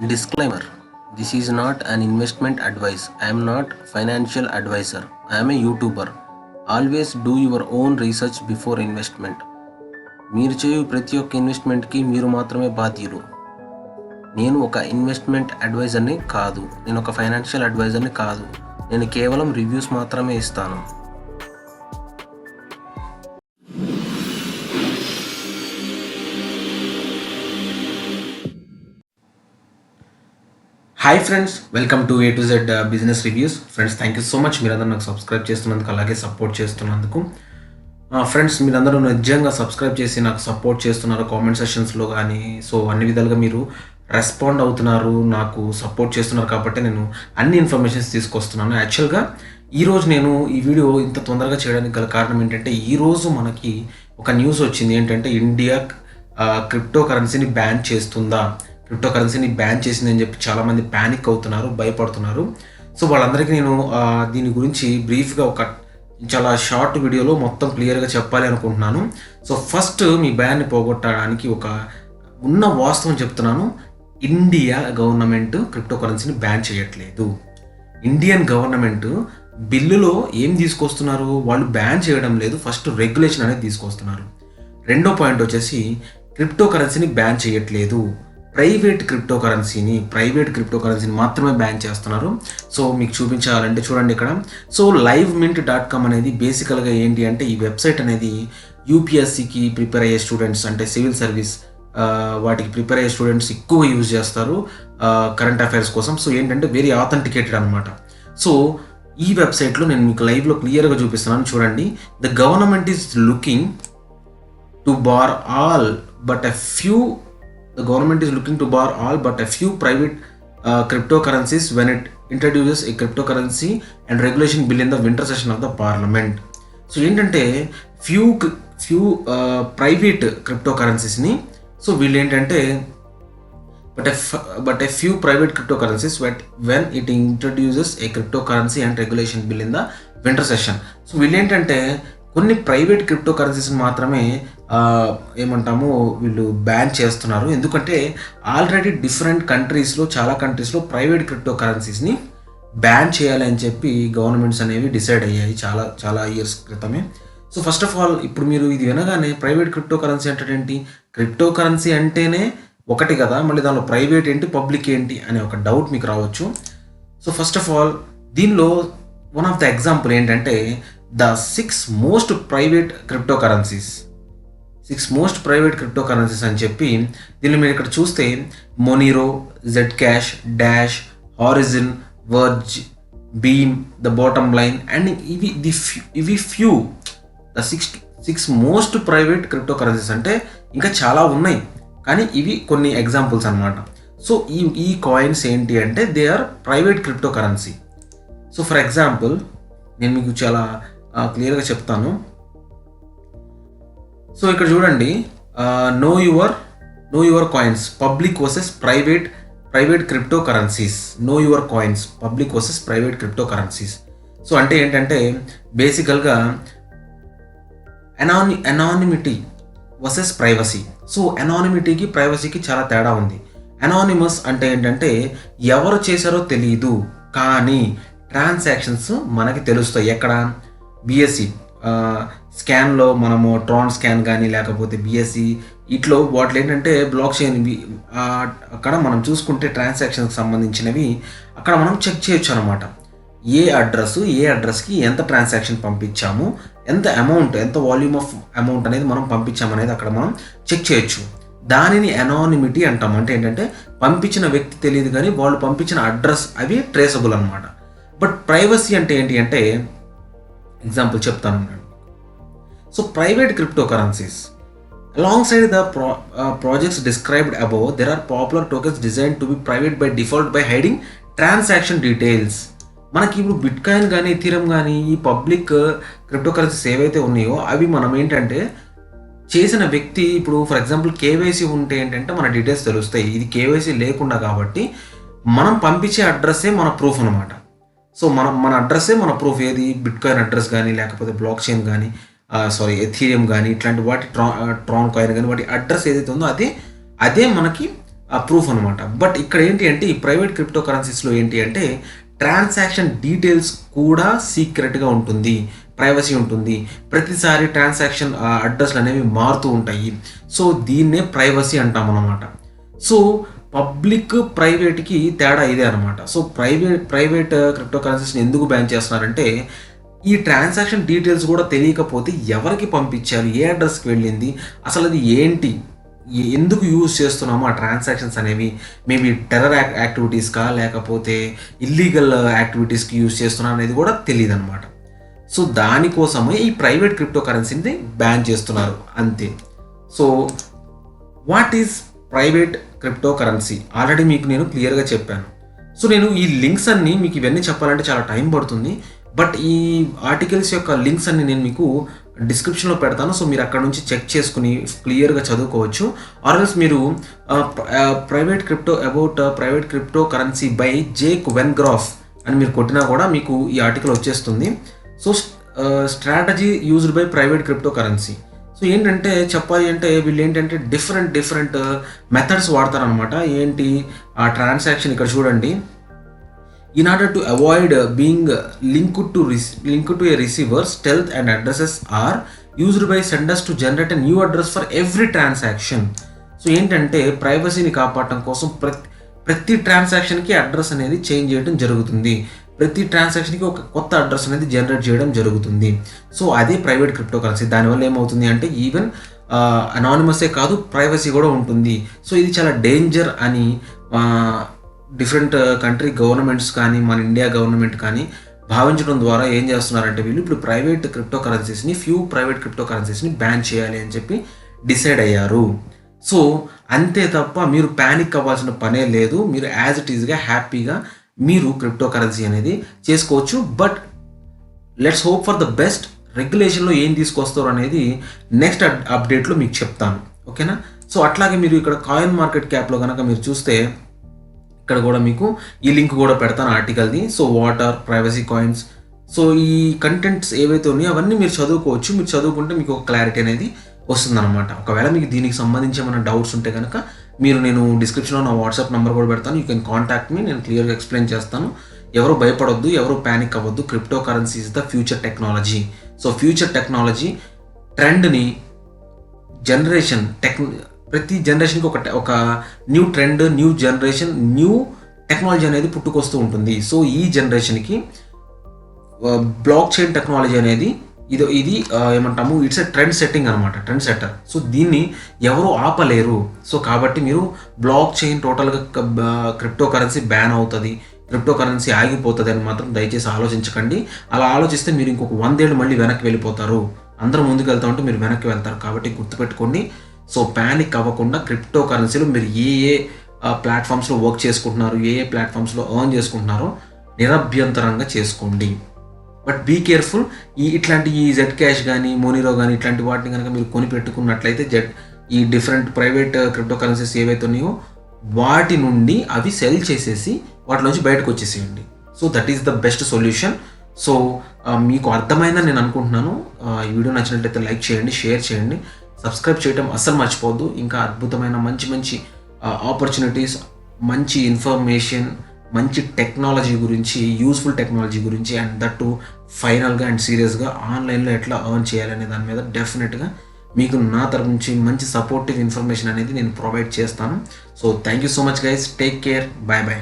Disclaimer: This is not an investment advice. I am not financial advisor. I am a YouTuber. Always do your own research before investment. మీరు చేయు ప్రతి ఒక్క ఇన్వెస్ట్మెంట్కి మీరు మాత్రమే బాధ్యులు. నేను ఒక ఇన్వెస్ట్మెంట్ అడ్వైజర్ని కాదు. నేను ఒక ఫైనాన్షియల్ అడ్వైజర్ని కాదు. నేను కేవలం రివ్యూస్ మాత్రమే ఇస్తాను. Hi friends, welcome to A to Z business reviews. Friends, thank you so much మీరందరూ నాకు సబ్స్క్రైబ్ చేస్తున్నందుకు, అలాగే సపోర్ట్ చేస్తున్నందుకు. ఫ్రెండ్స్, మీరందరూ నిజంగా సబ్స్క్రైబ్ చేసి నాకు సపోర్ట్ చేస్తున్నారు కామెంట్ సెషన్స్లో కానీ. సో అన్ని విధాలుగా మీరు రెస్పాండ్ అవుతున్నారు, నాకు సపోర్ట్ చేస్తున్నారు కాబట్టి నేను అన్ని ఇన్ఫర్మేషన్స్ తీసుకొస్తున్నాను. యాక్చువల్గా ఈరోజు నేను ఈ వీడియో ఇంత తొందరగా చేయడానికి గల కారణం ఏంటంటే, ఈరోజు మనకి ఒక న్యూస్ వచ్చింది. ఏంటంటే ఇండియా క్రిప్టో కరెన్సీని బ్యాన్ చేస్తుందా, క్రిప్టో కరెన్సీని బ్యాన్ చేసిందని చెప్పి చాలామంది ప్యానిక్ అవుతున్నారు, భయపడుతున్నారు. సో వాళ్ళందరికీ నేను దీని గురించి బ్రీఫ్గా ఒక చాలా షార్ట్ వీడియోలో మొత్తం క్లియర్గా చెప్పాలి అనుకుంటున్నాను. సో ఫస్ట్ మీ బ్యాన్ని పోగొట్టడానికి ఒక ఉన్న వాస్తవం చెప్తున్నాను. ఇండియా గవర్నమెంట్ క్రిప్టో కరెన్సీని బ్యాన్ చేయట్లేదు. ఇండియన్ గవర్నమెంట్ బిల్లులో ఏం తీసుకొస్తున్నారు, వాళ్ళు బ్యాన్ చేయడం లేదు, ఫస్ట్ రెగ్యులేషన్ అనేది తీసుకొస్తున్నారు. రెండో పాయింట్ వచ్చేసి క్రిప్టో కరెన్సీని బ్యాన్ చేయట్లేదు, ప్రైవేట్ క్రిప్టో కరెన్సీని మాత్రమే బ్యాన్ చేస్తున్నారు. సో మీకు చూపించాలంటే చూడండి ఇక్కడ. సో livemint.com అనేది బేసికల్గా ఏంటి అంటే, ఈ వెబ్సైట్ అనేది యూపీఎస్సికి ప్రిపేర్ అయ్యే స్టూడెంట్స్, అంటే సివిల్ సర్వీస్ వాటికి ప్రిపేర్ అయ్యే స్టూడెంట్స్ ఎక్కువ యూజ్ చేస్తారు కరెంట్ అఫైర్స్ కోసం. సో ఏంటంటే వెరీ ఆథెంటికేటెడ్ అనమాట. సో ఈ వెబ్సైట్లో నేను మీకు లైవ్లో క్లియర్గా చూపిస్తున్నాను, చూడండి. The government is looking to bar all but a few The government is looking to bar all but a few private cryptocurrencies when it introduces a cryptocurrency and regulation bill in the winter session of the parliament. So ఏంటంటే few private cryptocurrencies-ని, so వీళ్ళు ఏంటంటే but a few private cryptocurrencies when it introduces a cryptocurrency and regulation bill in the winter session. So వీళ్ళు ఏంటంటే కొన్ని private crypto కరెన్సీస్ని మాత్రమే వీళ్ళు ban చేస్తున్నారు. ఎందుకంటే ఆల్రెడీ డిఫరెంట్ కంట్రీస్లో, చాలా కంట్రీస్లో ప్రైవేట్ క్రిప్టో కరెన్సీస్ని బ్యాన్ చేయాలి అని చెప్పి గవర్నమెంట్స్ అనేవి డిసైడ్ అయ్యాయి చాలా ఇయర్స్ క్రితమే. సో ఫస్ట్ ఆఫ్ ఆల్ ఇప్పుడు మీరు ఇది వినగానే ప్రైవేట్ క్రిప్టో కరెన్సీ అంటే ఏంటి, క్రిప్టో కరెన్సీ అంటేనే ఒకటి కదా, మళ్ళీ దానిలో ప్రైవేట్ ఏంటి, పబ్లిక్ ఏంటి అనే ఒక డౌట్ మీకు రావచ్చు. సో ఫస్ట్ ఆఫ్ ఆల్ దీనిలో వన్ ఆఫ్ ద ఎగ్జాంపుల్ ఏంటంటే ద 6 most private cryptocurrencies అని చెప్పి దీనిలో మీరు ఇక్కడ చూస్తే Monero, Zcash, Dash, Horizen, Verge, Beam, the bottom line and ఇవి few the 6 most private cryptocurrencies. అంటే ఇంకా చాలా ఉన్నాయి, కానీ ఇవి కొన్ని ఎగ్జాంపుల్స్ అన్నమాట. సో ఈ కాయిన్స్ ఏంటి అంటే they are private crypto currency. So for example నేను మీకు చాలా క్లియర్గా చెప్తాను. సో ఇక్కడ చూడండి, know your coins public versus private crypto currencies. Know your coins public versus private crypto currencies. So అంటే ఏంటంటే బేసికల్గా అనానిమిటీ వర్సెస్ ప్రైవసీ. సో అనానిమిటీకి ప్రైవసీకి చాలా తేడా ఉంది. అనానిమస్ అంటే ఏంటంటే ఎవరు చేశారో తెలియదు, కానీ ట్రాన్సాక్షన్స్ మనకి తెలుస్తాయి. ఎక్కడ, బిఎస్సి స్కాన్లో మనము ట్రాన్ స్కాన్ కానీ లేకపోతే బిఎస్సి ఇట్లో వాటిలో ఏంటంటే బ్లాక్ చైన్ అక్కడ మనం చూసుకుంటే ట్రాన్సాక్షన్కి సంబంధించినవి అక్కడ మనం చెక్ చేయొచ్చు అనమాట. ఏ అడ్రస్కి ఎంత ట్రాన్సాక్షన్ పంపించాము, ఎంత వాల్యూమ్ ఆఫ్ అమౌంట్ అనేది మనం పంపించామనేది అక్కడ మనం చెక్ చేయొచ్చు. దానిని అనానిమిటీ అంటాం. అంటే ఏంటంటే పంపించిన వ్యక్తి తెలియదు, కానీ వాళ్ళు పంపించిన అడ్రస్ అవి ట్రేసబుల్ అనమాట. బట్ ప్రైవసీ అంటే ఏంటి అంటే ఎగ్జాంపుల్ చెప్తాను. So private crypto currencies alongside the projects described above, there are popular tokens designed to be private by default by hiding transaction details. మనకి ఇప్పుడు బిట్ కాయిన్ కానీ ఎథీరియం కానీ ఈ పబ్లిక్ క్రిప్టో కరెన్సీస్ ఏవైతే ఉన్నాయో అవి మనం ఏంటంటే చేసిన వ్యక్తి, ఇప్పుడు ఫర్ ఎగ్జాంపుల్ కేవైసీ ఉంటే ఏంటంటే మన డీటెయిల్స్ తెలుస్తాయి. ఇది కేవైసీ లేకుండా కాబట్టి మనం పంపించే అడ్రస్సే మన ప్రూఫ్ అనమాట. సో మన అడ్రస్సే మన ప్రూఫ్. ఏది, బిట్ కాయిన్ అడ్రస్ కానీ లేకపోతే బ్లాక్ చైన్ కానీ ఎథీరియం కానీ ఇట్లాంటి వాటి ట్రాన్ కాయిన్ కానీ వాటి అడ్రస్ ఏదైతే ఉందో అదే మనకి ప్రూఫ్ అనమాట. బట్ ఇక్కడ ఏంటి అంటే ఈ ప్రైవేట్ క్రిప్టో కరెన్సీస్లో ఏంటి అంటే ట్రాన్సాక్షన్ డీటెయిల్స్ కూడా సీక్రెట్గా ఉంటుంది, ప్రైవసీ ఉంటుంది. ప్రతిసారి ట్రాన్సాక్షన్ అడ్రస్లు అనేవి మారుతూ ఉంటాయి. సో దీన్నే ప్రైవసీ అంటాం అన్నమాట. సో పబ్లిక్ ప్రైవేట్కి తేడా ఇదే అనమాట. సో ప్రైవేట్ క్రిప్టో కరెన్సీస్ని ఎందుకు బ్యాన్ చేస్తున్నారంటే ఈ ట్రాన్సాక్షన్ డీటెయిల్స్ కూడా తెలియకపోతే ఎవరికి పంపించారు, ఏ అడ్రస్కి వెళ్ళింది, అసలు అది ఏంటి, ఎందుకు యూజ్ చేస్తున్నామో ఆ ట్రాన్సాక్షన్స్ అనేవి, మేబీ టెర్రర్ యాక్టివిటీస్కా లేకపోతే ఇల్లీగల్ యాక్టివిటీస్కి యూజ్ చేస్తున్నా అనేది కూడా తెలియదు అనమాట. సో దానికోసమే ఈ ప్రైవేట్ క్రిప్టో కరెన్సీని బ్యాన్ చేస్తున్నారు అంతే. So what is private crypto currency already మీకు నేను క్లియర్గా చెప్పాను. సో నేను ఈ లింక్స్ అన్ని మీకు ఇవన్నీ చెప్పాలంటే చాలా టైం పడుతుంది. బట్ ఈ ఆర్టికల్స్ యొక్క లింక్స్ అన్ని నేను మీకు డిస్క్రిప్షన్లో పెడతాను. సో మీరు అక్కడ నుంచి చెక్ చేసుకుని క్లియర్గా చదువుకోవచ్చు. ఆర్ఎల్స్ మీరు private crypto currency by Jake వెన్గ్రాఫ్ అని మీరు కొట్టినా కూడా మీకు ఈ ఆర్టికల్ వచ్చేస్తుంది. So strategy used by private crypto currency. So ఏంటంటే చెప్పాలి అంటే వీళ్ళు ఏంటంటే డిఫరెంట్ మెథడ్స్ వాడతారనమాట. ఏంటి ఆ ట్రాన్సాక్షన్ ఇక్కడ చూడండి. In order to avoid being linked to a receiver, stealth and addresses are used by senders to generate a new address for every transaction. So ఏంటంటే ప్రైవసీని కాపాడటం కోసం ప్రతి ట్రాన్సాక్షన్కి అడ్రస్ అనేది చేంజ్ చేయడం జరుగుతుంది. ప్రతి ట్రాన్సాక్షన్కి ఒక కొత్త అడ్రస్ అనేది జనరేట్ చేయడం జరుగుతుంది. సో అదే ప్రైవేట్ క్రిప్టో కరెన్సీ. దానివల్ల ఏమవుతుంది అంటే ఈవెన్ అనానిమసే కాదు, ప్రైవసీ కూడా ఉంటుంది. సో ఇది చాలా డేంజర్ అని డిఫరెంట్ కంట్రీ గవర్నమెంట్స్ కానీ మన ఇండియా గవర్నమెంట్ కానీ భావించడం ద్వారా ఏం చేస్తున్నారంటే వీళ్ళు ఇప్పుడు ప్రైవేట్ క్రిప్టో కరెన్సీస్ని బ్యాన్ చేయాలి అని చెప్పి డిసైడ్ అయ్యారు. సో అంతే తప్ప మీరు ప్యానిక్ అవ్వాల్సిన పనే లేదు. మీరు యాజ్ ఇట్ ఈజ్గా హ్యాపీగా మీరు క్రిప్టో కరెన్సీ అనేది చేసుకోవచ్చు. But let's hope for the best. రెగ్యులేషన్లో ఏం తీసుకొస్తారు అనేది నెక్స్ట్ అప్డేట్లో మీకు చెప్తాను, ఓకేనా. సో అట్లాగే మీరు ఇక్కడ కాయిన్ మార్కెట్ క్యాప్లో కనుక మీరు చూస్తే ఇక్కడ కూడా మీకు ఈ లింక్ కూడా పెడతాను ఆర్టికల్ది. So what are privacy coins, so ఈ కంటెంట్స్ ఏవైతే ఉన్నాయో అవన్నీ మీరు చదువుకోవచ్చు. మీరు చదువుకుంటే మీకు ఒక క్లారిటీ అనేది వస్తుందన్నమాట. ఒకవేళ మీకు దీనికి సంబంధించి ఏమైనా డౌట్స్ ఉంటే కనుక నేను డిస్క్రిప్షన్లో నా వాట్సాప్ నెంబర్ కూడా పెడతాను. You can contact me. నేను క్లియర్గా ఎక్స్ప్లెయిన్ చేస్తాను. ఎవరు భయపడొద్దు, ఎవరు ప్యానిక్ అవ్వద్దు. Crypto currency is the future technology. So future technology ట్రెండ్ని ప్రతి జనరేషన్కి ఒక new trend, new generation, new technology అనేది పుట్టుకొస్తూ ఉంటుంది. సో ఈ జనరేషన్కి బ్లాక్ చైన్ టెక్నాలజీ అనేది ఇది ఏమంటాము, it's a trend setter. So దీన్ని ఎవరు ఆపలేరు. సో కాబట్టి మీరు బ్లాక్ చైన్ టోటల్గా క్రిప్టో కరెన్సీ బ్యాన్ అవుతుంది, క్రిప్టో కరెన్సీ ఆగిపోతుంది అని మాత్రం దయచేసి ఆలోచించకండి. అలా ఆలోచిస్తే మీరు ఇంకొక 100 ఏళ్ళు మళ్ళీ వెనక్కి వెళ్ళిపోతారు. అందరూ ముందుకు వెళ్తా ఉంటే మీరు వెనక్కి వెళ్తారు. కాబట్టి గుర్తుపెట్టుకోండి. సో ప్యానిక్ అవ్వకుండా క్రిప్టో కరెన్సీలో మీరు ఏ ప్లాట్ఫామ్స్లో వర్క్ చేసుకుంటున్నారు, ఏ ప్లాట్ఫామ్స్లో ఎర్న్ చేసుకుంటున్నారో నిరభ్యంతరంగా చేసుకోండి. But be careful. ఇట్లాంటి జెడ్ క్యాష్ కానీ మోనీరో కానీ ఇట్లాంటి వాటిని కనుక మీరు కొని పెట్టుకున్నట్లయితే ఈ డిఫరెంట్ ప్రైవేట్ క్రిప్టో కరెన్సీస్ ఏవైతే ఉన్నాయో వాటి నుండి అవి సెల్ చేసేసి వాటిలోంచి బయటకు వచ్చేసేయండి. So that is the best solution. So మీకు అర్థమైందని నేను అనుకుంటున్నాను. ఈ వీడియో నచ్చినట్లయితే లైక్ చేయండి, షేర్ చేయండి, సబ్స్క్రైబ్ చేయడం అస్సలు మర్చిపోవద్దు. ఇంకా అద్భుతమైన మంచి ఆపర్చునిటీస్, మంచి ఇన్ఫర్మేషన్, మంచి టెక్నాలజీ గురించి, యూస్ఫుల్ టెక్నాలజీ గురించి, అండ్ దట్టు ఫైనల్గా అండ్ సీరియస్గా ఆన్లైన్లో ఎట్లా ఎర్న్ చేయాలనే దాని మీద డెఫినెట్గా మీకు నా తరపు నుంచి మంచి సపోర్టివ్ ఇన్ఫర్మేషన్ అనేది నేను ప్రొవైడ్ చేస్తాను. So thank you so much guys. Take care. Bye.